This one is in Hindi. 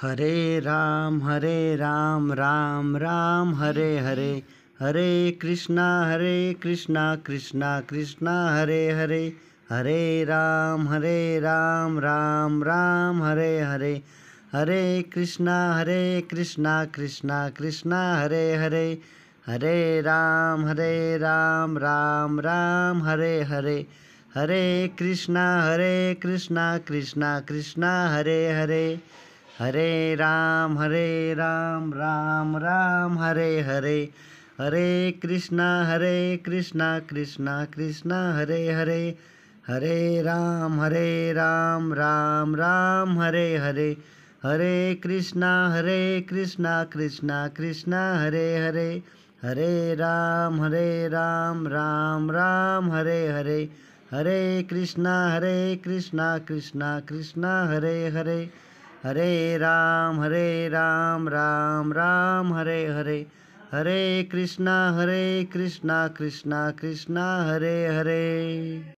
हरे राम राम राम हरे हरे। हरे कृष्णा कृष्णा कृष्णा हरे हरे। हरे राम राम राम हरे हरे। हरे कृष्णा कृष्णा कृष्णा हरे हरे। हरे राम राम राम हरे हरे। हरे कृष्णा कृष्णा कृष्णा हरे हरे। हरे राम राम राम हरे हरे। हरे कृष्णा कृष्णा कृष्णा हरे हरे। हरे राम राम राम हरे हरे। हरे कृष्णा कृष्णा कृष्णा हरे हरे। हरे राम राम राम हरे हरे। हरे कृष्णा कृष्णा कृष्णा हरे हरे। हरे राम राम राम हरे हरे। हरे कृष्णा कृष्णा कृष्णा हरे हरे।